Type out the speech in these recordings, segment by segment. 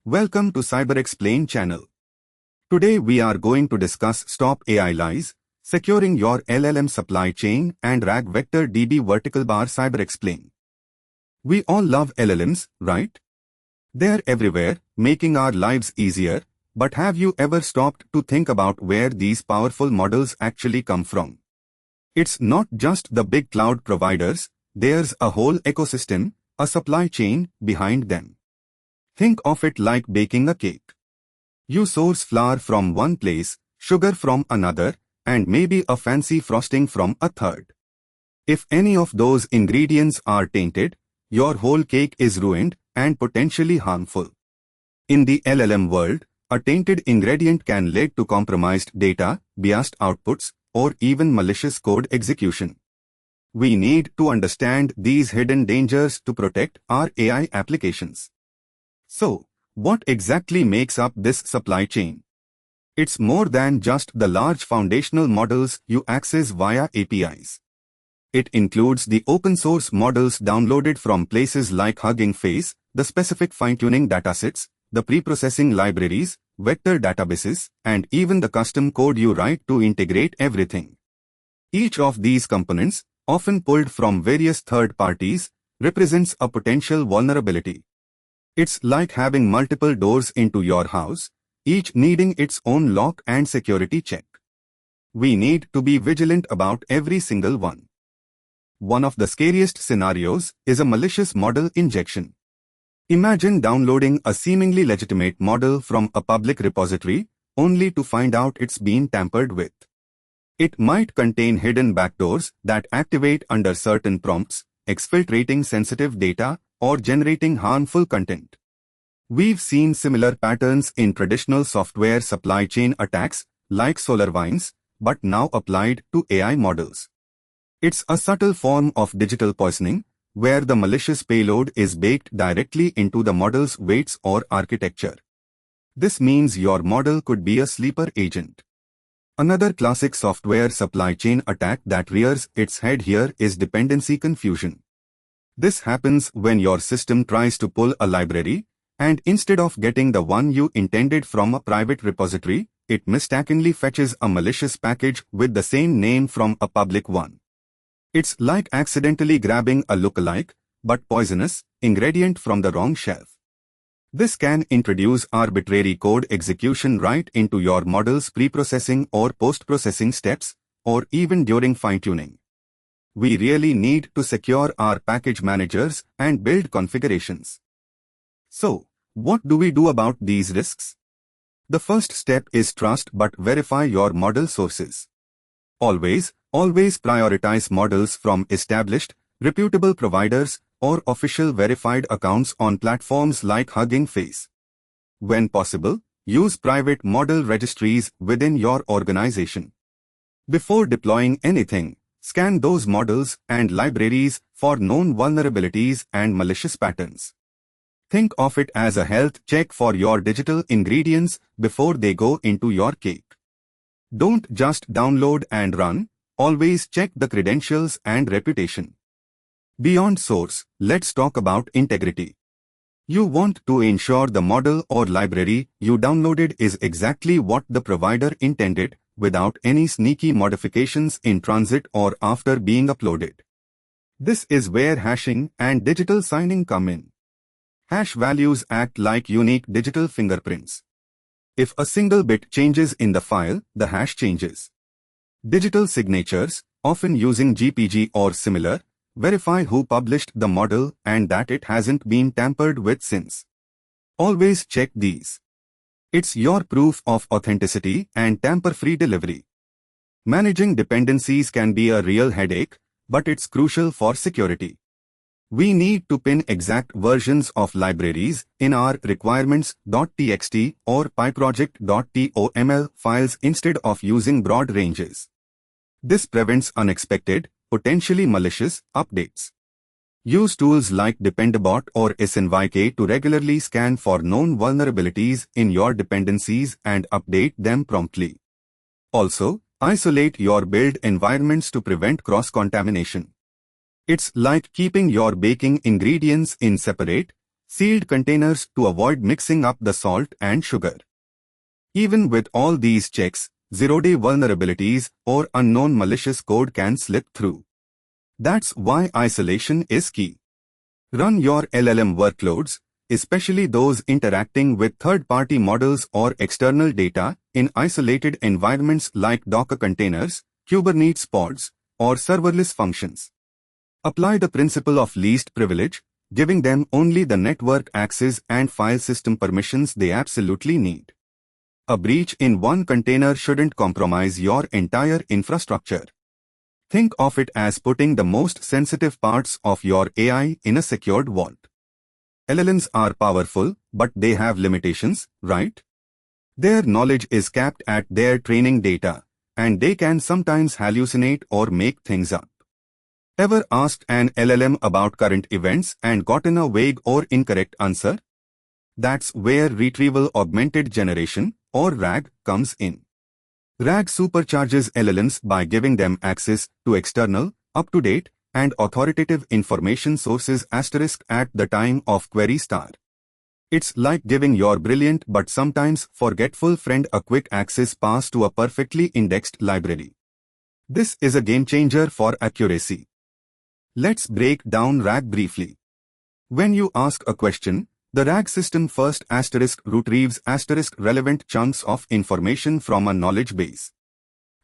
Welcome to CyberXplain channel. Today we are going to discuss Stop AI Lies, Securing Your LLM Supply Chain and RAG Vector DB Vertical Bar CyberXplain. We all love LLMs, right? They're everywhere, making our lives easier, but have you ever stopped to think about where these powerful models actually come from? It's not just the big cloud providers, there's a whole ecosystem, a supply chain, behind them. Think of it like baking a cake. You source flour from one place, sugar from another, and maybe a fancy frosting from a third. If any of those ingredients are tainted, your whole cake is ruined and potentially harmful. In the LLM world, a tainted ingredient can lead to compromised data, biased outputs, or even malicious code execution. We need to understand these hidden dangers to protect our AI applications. So, what exactly makes up this supply chain? It's more than just the large foundational models you access via APIs. It includes the open-source models downloaded from places like Hugging Face, the specific fine-tuning datasets, the pre-processing libraries, vector databases, and even the custom code you write to integrate everything. Each of these components, often pulled from various third parties, represents a potential vulnerability. It's like having multiple doors into your house, each needing its own lock and security check. We need to be vigilant about every single one. One of the scariest scenarios is a malicious model injection. Imagine downloading a seemingly legitimate model from a public repository, only to find out it's been tampered with. It might contain hidden backdoors that activate under certain prompts, exfiltrating sensitive data, or generating harmful content. We've seen similar patterns in traditional software supply chain attacks, like SolarWinds, but now applied to AI models. It's a subtle form of digital poisoning, where the malicious payload is baked directly into the model's weights or architecture. This means your model could be a sleeper agent. Another classic software supply chain attack that rears its head here is dependency confusion. This happens when your system tries to pull a library, and instead of getting the one you intended from a private repository, it mistakenly fetches a malicious package with the same name from a public one. It's like accidentally grabbing a lookalike, but poisonous, ingredient from the wrong shelf. This can introduce arbitrary code execution right into your model's pre-processing or post-processing steps, or even during fine-tuning. We really need to secure our package managers and build configurations. So, what do we do about these risks? The first step is trust but verify your model sources. Always prioritize models from established, reputable providers or official verified accounts on platforms like Hugging Face. When possible, use private model registries within your organization. Before deploying anything, scan those models and libraries for known vulnerabilities and malicious patterns. Think of it as a health check for your digital ingredients before they go into your cake. Don't just download and run, always check the credentials and reputation. Beyond source, let's talk about integrity. You want to ensure the model or library you downloaded is exactly what the provider intended, without any sneaky modifications in transit or after being uploaded. This is where hashing and digital signing come in. Hash values act like unique digital fingerprints. If a single bit changes in the file, the hash changes. Digital signatures, often using GPG or similar, verify who published the model and that it hasn't been tampered with since. Always check these. It's your proof of authenticity and tamper-free delivery. Managing dependencies can be a real headache, but it's crucial for security. We need to pin exact versions of libraries in our requirements.txt or pyproject.toml files instead of using broad ranges. This prevents unexpected, potentially malicious, updates. Use tools like Dependabot or SNYK to regularly scan for known vulnerabilities in your dependencies and update them promptly. Also, isolate your build environments to prevent cross-contamination. It's like keeping your baking ingredients in separate, sealed containers to avoid mixing up the salt and sugar. Even with all these checks, zero-day vulnerabilities or unknown malicious code can slip through. That's why isolation is key. Run your LLM workloads, especially those interacting with third-party models or external data, in isolated environments like Docker containers, Kubernetes pods, or serverless functions. Apply the principle of least privilege, giving them only the network access and file system permissions they absolutely need. A breach in one container shouldn't compromise your entire infrastructure. Think of it as putting the most sensitive parts of your AI in a secured vault. LLMs are powerful, but they have limitations, right? Their knowledge is capped at their training data, and they can sometimes hallucinate or make things up. Ever asked an LLM about current events and gotten a vague or incorrect answer? That's where Retrieval Augmented Generation, or RAG, comes in. RAG supercharges LLMs by giving them access to external, up-to-date, and authoritative information sources * at the time of query start. It's like giving your brilliant but sometimes forgetful friend a quick access pass to a perfectly indexed library. This is a game changer for accuracy. Let's break down RAG briefly. When you ask a question, the RAG system first * retrieves * relevant chunks of information from a knowledge base.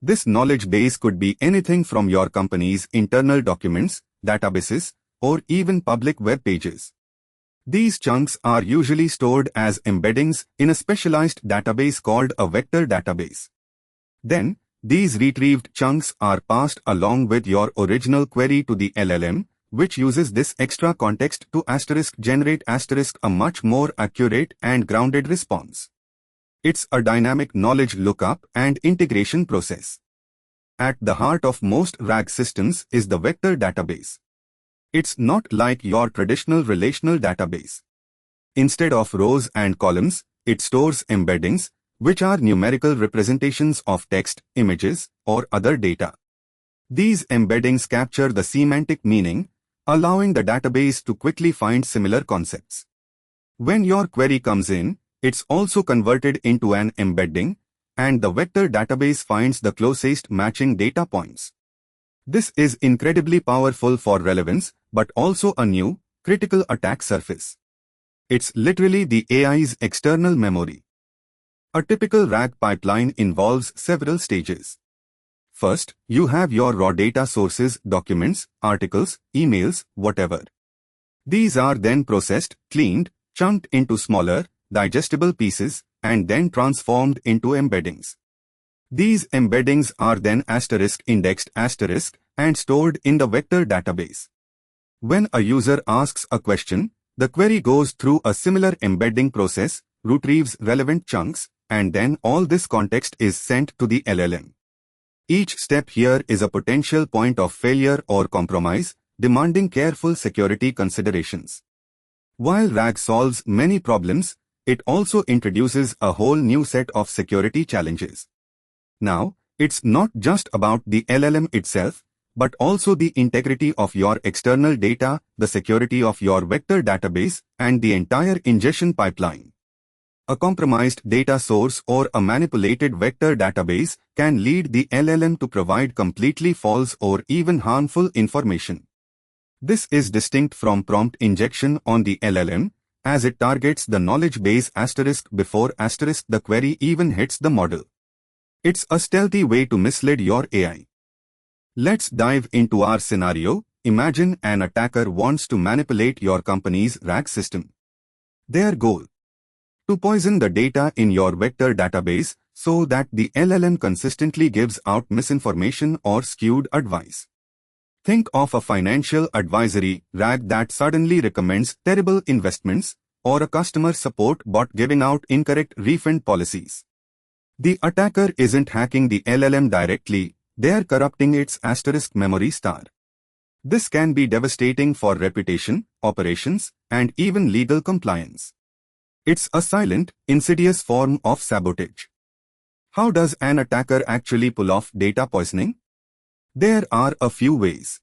This knowledge base could be anything from your company's internal documents, databases, or even public web pages. These chunks are usually stored as embeddings in a specialized database called a vector database. Then, these retrieved chunks are passed along with your original query to the LLM, which uses this extra context to * generate * a much more accurate and grounded response. It's a dynamic knowledge lookup and integration process. At the heart of most RAG systems is the vector database. It's not like your traditional relational database. Instead of rows and columns, it stores embeddings, which are numerical representations of text, images, or other data. These embeddings capture the semantic meaning, allowing the database to quickly find similar concepts. When your query comes in, it's also converted into an embedding, and the vector database finds the closest matching data points. This is incredibly powerful for relevance, but also a new, critical attack surface. It's literally the AI's external memory. A typical RAG pipeline involves several stages. First, you have your raw data sources, documents, articles, emails, whatever. These are then processed, cleaned, chunked into smaller, digestible pieces, and then transformed into embeddings. These embeddings are then * indexed * and stored in the vector database. When a user asks a question, the query goes through a similar embedding process, retrieves relevant chunks, and then all this context is sent to the LLM. Each step here is a potential point of failure or compromise, demanding careful security considerations. While RAG solves many problems, it also introduces a whole new set of security challenges. Now, it's not just about the LLM itself, but also the integrity of your external data, the security of your vector database, and the entire ingestion pipeline. A compromised data source or a manipulated vector database can lead the LLM to provide completely false or even harmful information. This is distinct from prompt injection on the LLM, as it targets the knowledge base * before * the query even hits the model. It's a stealthy way to mislead your AI. Let's dive into our scenario. Imagine an attacker wants to manipulate your company's RAG system. Their goal: to poison the data in your vector database so that the LLM consistently gives out misinformation or skewed advice. Think of a financial advisory RAG that suddenly recommends terrible investments, or a customer support bot giving out incorrect refund policies. The attacker isn't hacking the LLM directly, they're corrupting its * memory star. This can be devastating for reputation, operations, and even legal compliance. It's a silent, insidious form of sabotage. How does an attacker actually pull off data poisoning? There are a few ways.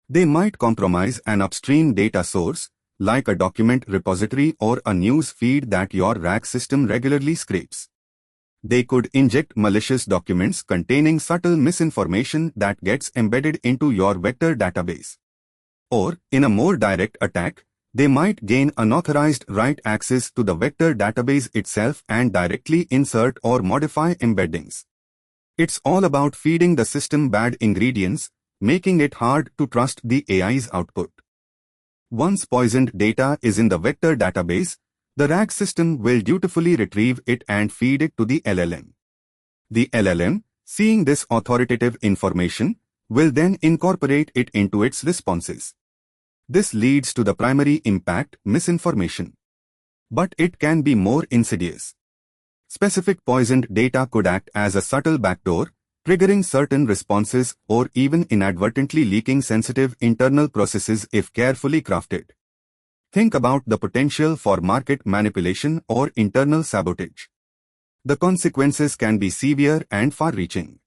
They might compromise an upstream data source, like a document repository or a news feed that your RAG system regularly scrapes. They could inject malicious documents containing subtle misinformation that gets embedded into your vector database. Or, in a more direct attack, they might gain unauthorized write access to the vector database itself and directly insert or modify embeddings. It's all about feeding the system bad ingredients, making it hard to trust the AI's output. Once poisoned data is in the vector database, the RAG system will dutifully retrieve it and feed it to the LLM. The LLM, seeing this authoritative information, will then incorporate it into its responses. This leads to the primary impact, misinformation. But it can be more insidious. Specific poisoned data could act as a subtle backdoor, triggering certain responses or even inadvertently leaking sensitive internal processes if carefully crafted. Think about the potential for market manipulation or internal sabotage. The consequences can be severe and far-reaching.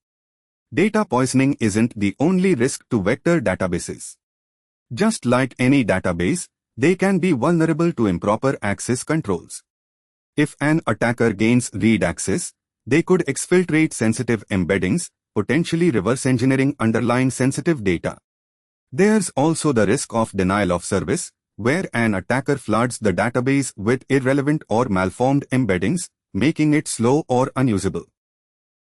Data poisoning isn't the only risk to vector databases. Just like any database, they can be vulnerable to improper access controls. If an attacker gains read access, they could exfiltrate sensitive embeddings, potentially reverse engineering underlying sensitive data. There's also the risk of denial of service, where an attacker floods the database with irrelevant or malformed embeddings, making it slow or unusable.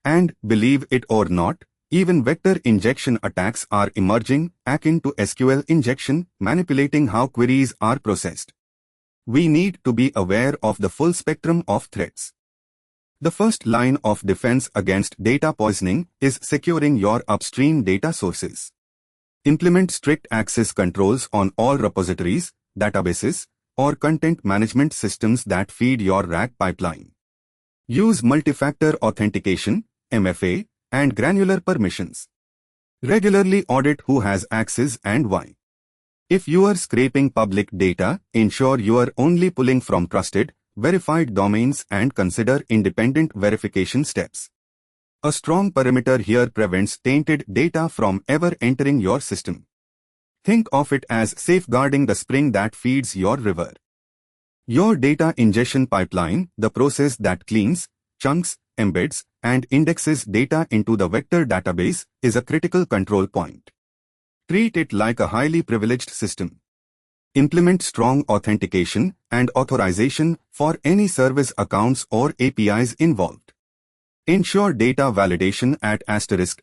And, believe it or not, even vector injection attacks are emerging, akin to SQL injection, manipulating how queries are processed. We need to be aware of the full spectrum of threats. The first line of defense against data poisoning is securing your upstream data sources. Implement strict access controls on all repositories, databases, or content management systems that feed your RAG pipeline. Use multi-factor authentication, MFA, and granular permissions. Regularly audit who has access and why. If you are scraping public data, ensure you are only pulling from trusted, verified domains and consider independent verification steps. A strong perimeter here prevents tainted data from ever entering your system. Think of it as safeguarding the spring that feeds your river. Your data ingestion pipeline, the process that cleans, chunks, embeds, and indexes data into the vector database, is a critical control point. Treat it like a highly privileged system. Implement strong authentication and authorization for any service accounts or APIs involved. Ensure data validation at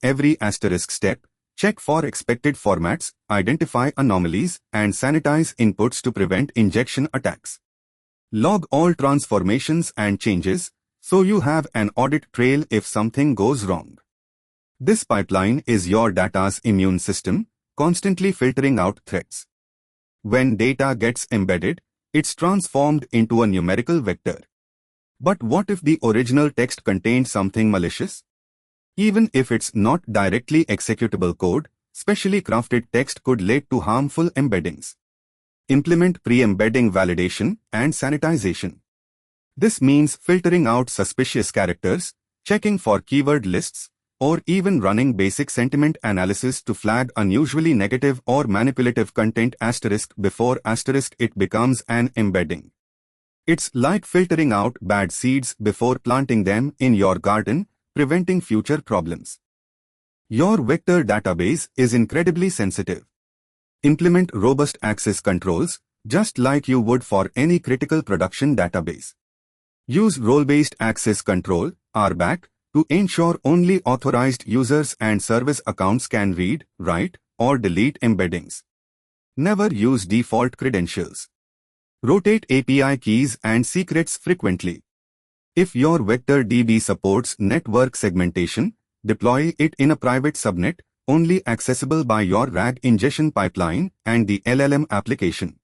every step, check for expected formats, identify anomalies, and sanitize inputs to prevent injection attacks. Log all transformations and changes, so you have an audit trail if something goes wrong. This pipeline is your data's immune system, constantly filtering out threats. When data gets embedded, it's transformed into a numerical vector. But what if the original text contained something malicious? Even if it's not directly executable code, specially crafted text could lead to harmful embeddings. Implement pre-embedding validation and sanitization. This means filtering out suspicious characters, checking for keyword lists, or even running basic sentiment analysis to flag unusually negative or manipulative content before it becomes an embedding. It's like filtering out bad seeds before planting them in your garden, preventing future problems. Your vector database is incredibly sensitive. Implement robust access controls, just like you would for any critical production database. Use role-based access control, RBAC, to ensure only authorized users and service accounts can read, write, or delete embeddings. Never use default credentials. Rotate API keys and secrets frequently. If your vector DB supports network segmentation, deploy it in a private subnet, only accessible by your RAG ingestion pipeline and the LLM application.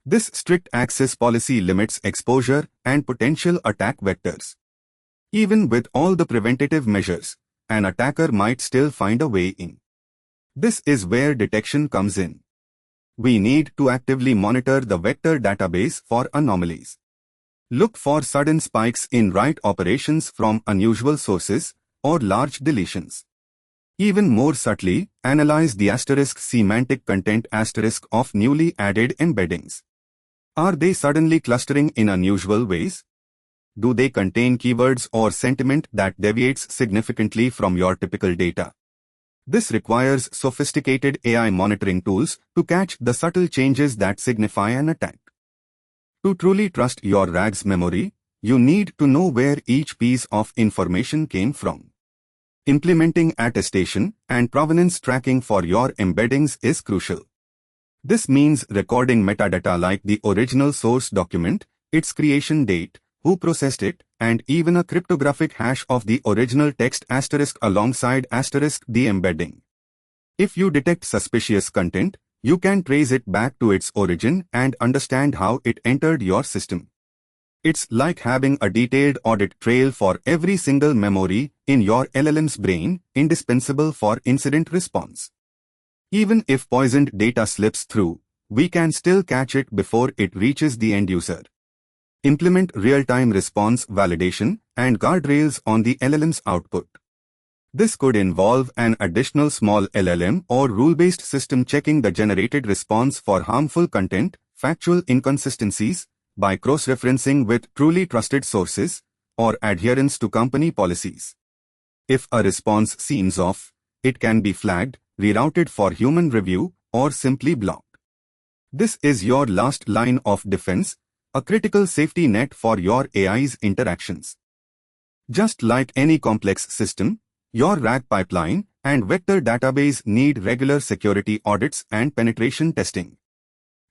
This strict access policy limits exposure and potential attack vectors. Even with all the preventative measures, an attacker might still find a way in. This is where detection comes in. We need to actively monitor the vector database for anomalies. Look for sudden spikes in write operations from unusual sources or large deletions. Even more subtly, analyze the semantic content of newly added embeddings. Are they suddenly clustering in unusual ways? Do they contain keywords or sentiment that deviates significantly from your typical data? This requires sophisticated AI monitoring tools to catch the subtle changes that signify an attack. To truly trust your RAG's memory, you need to know where each piece of information came from. Implementing attestation and provenance tracking for your embeddings is crucial. This means recording metadata like the original source document, its creation date, who processed it, and even a cryptographic hash of the original text * alongside * the embedding. If you detect suspicious content, you can trace it back to its origin and understand how it entered your system. It's like having a detailed audit trail for every single memory in your LLM's brain, indispensable for incident response. Even if poisoned data slips through, we can still catch it before it reaches the end user. Implement real-time response validation and guardrails on the LLM's output. This could involve an additional small LLM or rule-based system checking the generated response for harmful content, factual inconsistencies, by cross-referencing with truly trusted sources, or adherence to company policies. If a response seems off, it can be flagged, rerouted for human review, or simply blocked. This is your last line of defense, a critical safety net for your AI's interactions. Just like any complex system, your RAG pipeline and vector database need regular security audits and penetration testing.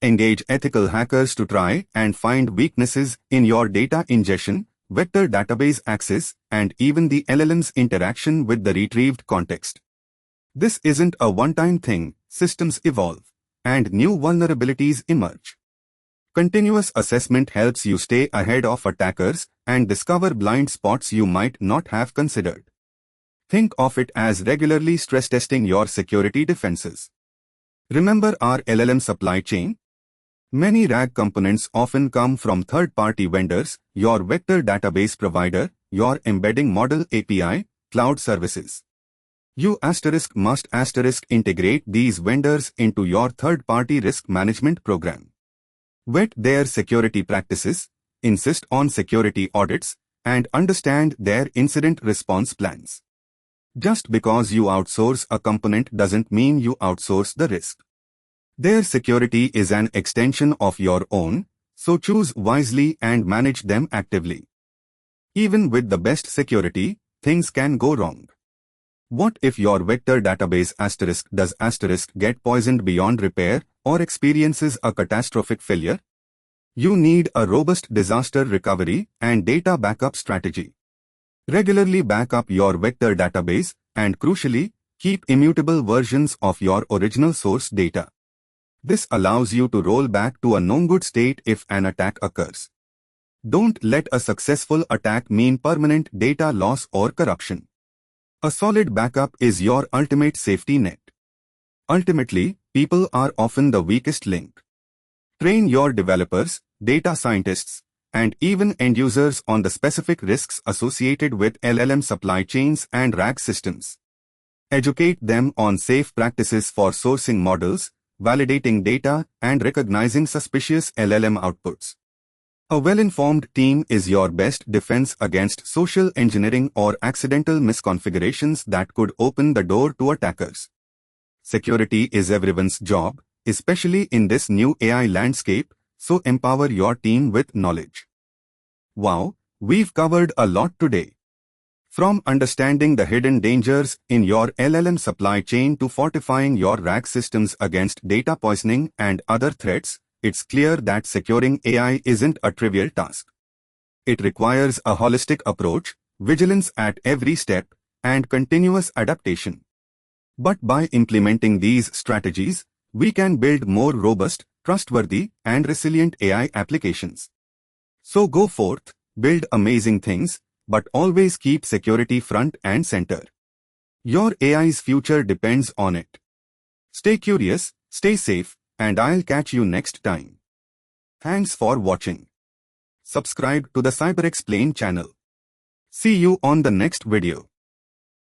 Engage ethical hackers to try and find weaknesses in your data ingestion, vector database access, and even the LLM's interaction with the retrieved context. This isn't a one-time thing. Systems evolve, and new vulnerabilities emerge. Continuous assessment helps you stay ahead of attackers and discover blind spots you might not have considered. Think of it as regularly stress testing your security defenses. Remember our LLM supply chain? Many RAG components often come from third-party vendors, your vector database provider, your embedding model API, cloud services. You must integrate these vendors into your third-party risk management program. Vet their security practices, insist on security audits, and understand their incident response plans. Just because you outsource a component doesn't mean you outsource the risk. Their security is an extension of your own, so choose wisely and manage them actively. Even with the best security, things can go wrong. What if your vector database does get poisoned beyond repair or experiences a catastrophic failure? You need a robust disaster recovery and data backup strategy. Regularly back up your vector database and, crucially, keep immutable versions of your original source data. This allows you to roll back to a known good state if an attack occurs. Don't let a successful attack mean permanent data loss or corruption. A solid backup is your ultimate safety net. Ultimately, people are often the weakest link. Train your developers, data scientists, and even end users on the specific risks associated with LLM supply chains and RAG systems. Educate them on safe practices for sourcing models, validating data, and recognizing suspicious LLM outputs. A well-informed team is your best defense against social engineering or accidental misconfigurations that could open the door to attackers. Security is everyone's job, especially in this new AI landscape, so empower your team with knowledge. Wow, we've covered a lot today. From understanding the hidden dangers in your LLM supply chain to fortifying your RAG systems against data poisoning and other threats, it's clear that securing AI isn't a trivial task. It requires a holistic approach, vigilance at every step, and continuous adaptation. But by implementing these strategies, we can build more robust, trustworthy, and resilient AI applications. So go forth, build amazing things, but always keep security front and center. Your AI's future depends on it. Stay curious, stay safe, and I'll catch you next time. Thanks for watching. Subscribe to the CyberXplain channel. See you on the next video.